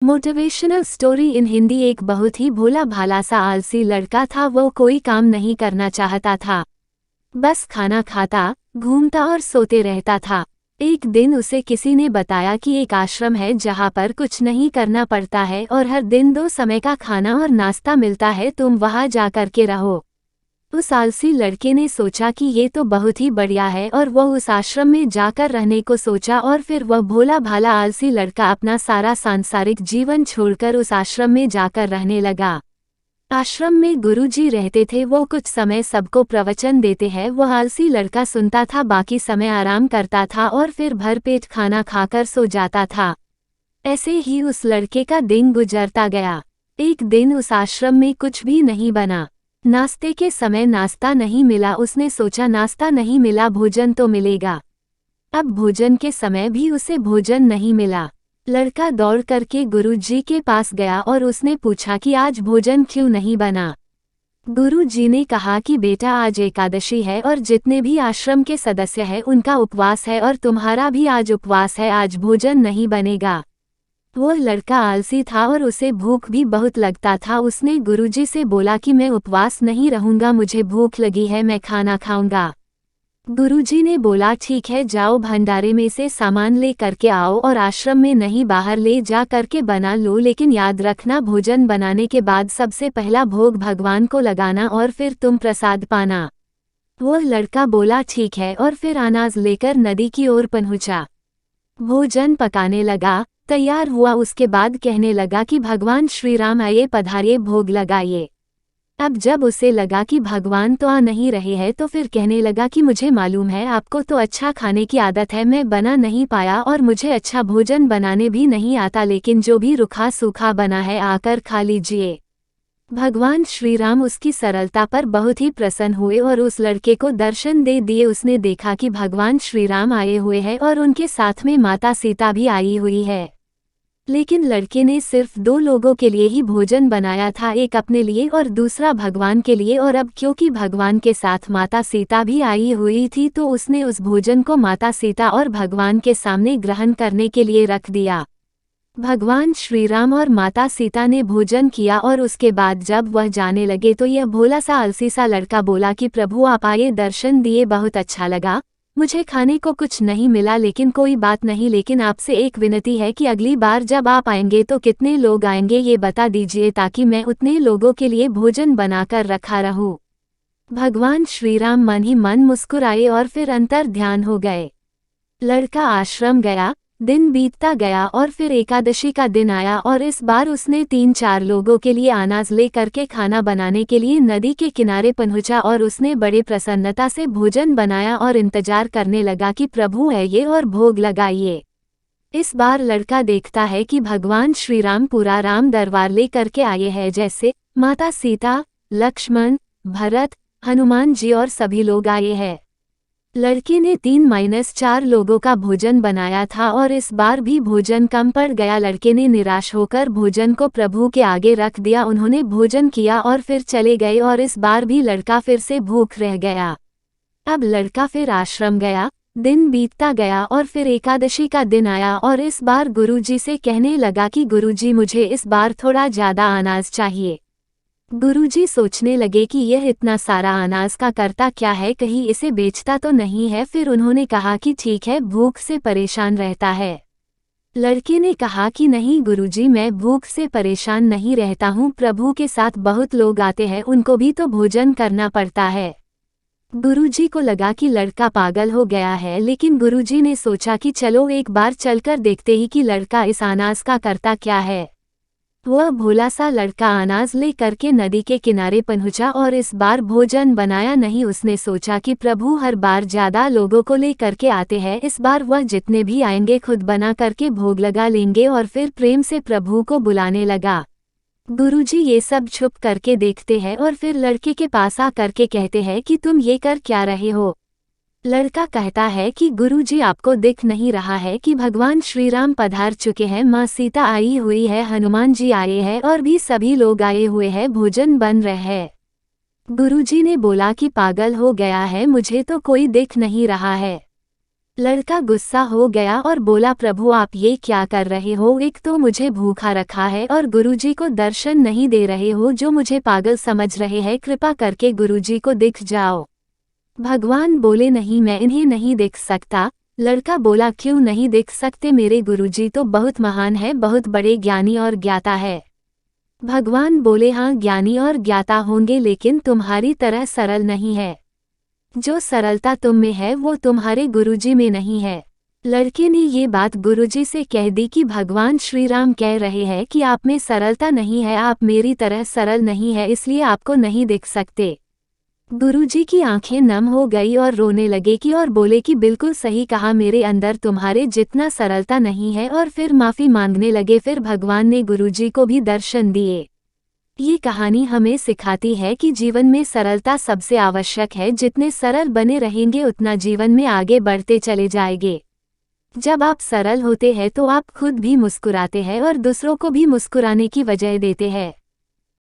Motivational story in Hindi. एक बहुत ही भोला भाला सा आलसी लड़का था। वो कोई काम नहीं करना चाहता था, बस खाना खाता, घूमता और सोते रहता था। एक दिन उसे किसी ने बताया कि एक आश्रम है जहाँ पर कुछ नहीं करना पड़ता है और हर दिन 2 समय का खाना और नाश्ता मिलता है, तुम वहाँ जा कर के रहो। उस आलसी लड़के ने सोचा कि ये तो बहुत ही बढ़िया है और वह उस आश्रम में जाकर रहने को सोचा। और फिर वह भोला भाला आलसी लड़का अपना सारा सांसारिक जीवन छोड़कर उस आश्रम में जाकर रहने लगा। आश्रम में गुरुजी रहते थे। वो कुछ समय सबको प्रवचन देते हैं। वह आलसी लड़का सुनता था, बाकी समय आराम करता था और फिर भरपेट खाना खाकर सो जाता था। ऐसे ही उस लड़के का दिन गुजरता गया। एक दिन उस आश्रम में कुछ भी नहीं बना। नाश्ते के समय नाश्ता नहीं मिला। उसने सोचा नाश्ता नहीं मिला, भोजन तो मिलेगा। अब भोजन के समय भी उसे भोजन नहीं मिला। लड़का दौड़ करके गुरुजी के पास गया और उसने पूछा कि आज भोजन क्यों नहीं बना। गुरुजी ने कहा कि बेटा, आज एकादशी है और जितने भी आश्रम के सदस्य हैं उनका उपवास है और तुम्हारा भी आज उपवास है, आज भोजन नहीं बनेगा। वो लड़का आलसी था और उसे भूख भी बहुत लगता था। उसने गुरुजी से बोला कि मैं उपवास नहीं रहूंगा, मुझे भूख लगी है, मैं खाना खाऊंगा। गुरुजी ने बोला ठीक है, जाओ भंडारे में से सामान ले करके आओ और आश्रम में नहीं बाहर ले जा करके बना लो, लेकिन याद रखना भोजन बनाने के बाद सबसे पहला भोग भगवान को लगाना और फिर तुम प्रसाद पाना। वो लड़का बोला ठीक है और फिर अनाज लेकर नदी की ओर पहुंचा। भोजन पकाने लगा, तैयार हुआ। उसके बाद कहने लगा कि भगवान श्री राम आइए, पधारिए, भोग लगाइए। अब जब उसे लगा कि भगवान तो आ नहीं रहे हैं तो फिर कहने लगा कि मुझे मालूम है आपको तो अच्छा खाने की आदत है, मैं बना नहीं पाया और मुझे अच्छा भोजन बनाने भी नहीं आता, लेकिन जो भी रूखा सूखा बना है आकर खा लीजिए। भगवान श्री राम उसकी सरलता पर बहुत ही प्रसन्न हुए और उस लड़के को दर्शन दे दिए। उसने देखा कि भगवान श्री राम आए हुए हैं और उनके साथ में माता सीता भी आई हुई है। लेकिन लड़के ने सिर्फ 2 लोगों के लिए ही भोजन बनाया था, एक अपने लिए और दूसरा भगवान के लिए। और अब क्योंकि भगवान के साथ माता सीता भी आई हुई थी तो उसने उस भोजन को माता सीता और भगवान के सामने ग्रहण करने के लिए रख दिया। भगवान श्री राम और माता सीता ने भोजन किया और उसके बाद जब वह जाने लगे तो यह भोला सा आलसी सा लड़का बोला कि प्रभु आप आए, दर्शन दिए, बहुत अच्छा लगा। मुझे खाने को कुछ नहीं मिला, लेकिन कोई बात नहीं, लेकिन आपसे एक विनती है कि अगली बार जब आप आएंगे तो कितने लोग आएंगे ये बता दीजिए, ताकि मैं उतने लोगों के लिए भोजन बनाकर रखा रहूं। भगवान श्री राम मन ही मन मुस्कुराए और फिर अंतर ध्यान हो गए। लड़का आश्रम गया, दिन बीतता गया और फिर एकादशी का दिन आया और इस बार उसने 3-4 लोगों के लिए अनाज ले करके खाना बनाने के लिए नदी के किनारे पहुंचा और उसने बड़े प्रसन्नता से भोजन बनाया और इंतजार करने लगा कि प्रभु आइए और भोग लगाइए। इस बार लड़का देखता है कि भगवान श्री राम पूरा राम दरबार ले करके आए हैं, जैसे माता सीता, लक्ष्मण, भरत, हनुमान जी और सभी लोग आए हैं। लड़के ने 3-4 लोगों का भोजन बनाया था और इस बार भी भोजन कम पड़ गया। लड़के ने निराश होकर भोजन को प्रभु के आगे रख दिया। उन्होंने भोजन किया और फिर चले गए और इस बार भी लड़का फिर से भूख रह गया। अब लड़का फिर आश्रम गया, दिन बीतता गया और फिर एकादशी का दिन आया और इस बार गुरुजी से कहने लगा कि गुरुजी मुझे इस बार थोड़ा ज़्यादा अनाज चाहिए। गुरुजी सोचने लगे कि यह इतना सारा अनाज का करता क्या है, कहीं इसे बेचता तो नहीं है। फिर उन्होंने कहा कि ठीक है, भूख से परेशान रहता है। लड़के ने कहा कि नहीं गुरुजी, मैं भूख से परेशान नहीं रहता हूँ, प्रभु के साथ बहुत लोग आते हैं, उनको भी तो भोजन करना पड़ता है। गुरुजी को लगा कि लड़का पागल हो गया है, लेकिन गुरुजी ने सोचा कि चलो एक बार चलकर देखते ही कि लड़का इस अनाज का करता क्या है। वह भोला सा लड़का अनाज ले करके नदी के किनारे पहुंचा और इस बार भोजन बनाया नहीं। उसने सोचा कि प्रभु हर बार ज्यादा लोगों को ले करके आते हैं, इस बार वह जितने भी आएंगे खुद बना करके भोग लगा लेंगे। और फिर प्रेम से प्रभु को बुलाने लगा। गुरुजी ये सब छुप करके देखते हैं और फिर लड़के के पास आ करके कहते हैं कि तुम ये कर क्या रहे हो। लड़का कहता है कि गुरुजी आपको दिख नहीं रहा है कि भगवान श्री राम पधार चुके हैं, माँ सीता आई हुई है, हनुमान जी आए हैं और भी सभी लोग आए हुए हैं, भोजन बन रहे हैं। गुरुजी ने बोला कि पागल हो गया है, मुझे तो कोई दिख नहीं रहा है। लड़का गुस्सा हो गया और बोला, प्रभु आप ये क्या कर रहे हो? एक तो मुझे भूखा रखा है और गुरुजी को दर्शन नहीं दे रहे हो, जो मुझे पागल समझ रहे हैं। कृपा करके गुरुजी को दिख जाओ। भगवान बोले, नहीं, मैं इन्हें नहीं देख सकता। लड़का बोला, क्यों नहीं देख सकते? मेरे गुरुजी तो बहुत महान है, बहुत बड़े ज्ञानी और ज्ञाता है। भगवान बोले, हाँ ज्ञानी और ज्ञाता होंगे, लेकिन तुम्हारी तरह सरल नहीं है। जो सरलता तुम में है वो तुम्हारे गुरुजी में नहीं है। लड़के ने ये बात गुरुजी से कह दी कि भगवान श्री राम कह रहे हैं कि आप में सरलता नहीं है, आप मेरी तरह सरल नहीं है, इसलिए आपको नहीं देख सकते। गुरुजी की आंखें नम हो गई और रोने लगे कि और बोले कि बिल्कुल सही कहा, मेरे अंदर तुम्हारे जितना सरलता नहीं है, और फिर माफ़ी मांगने लगे। फिर भगवान ने गुरुजी को भी दर्शन दिए। ये कहानी हमें सिखाती है कि जीवन में सरलता सबसे आवश्यक है। जितने सरल बने रहेंगे उतना जीवन में आगे बढ़ते चले जाएंगे। जब आप सरल होते हैं तो आप खुद भी मुस्कुराते हैं और दूसरों को भी मुस्कुराने की वजह देते हैं।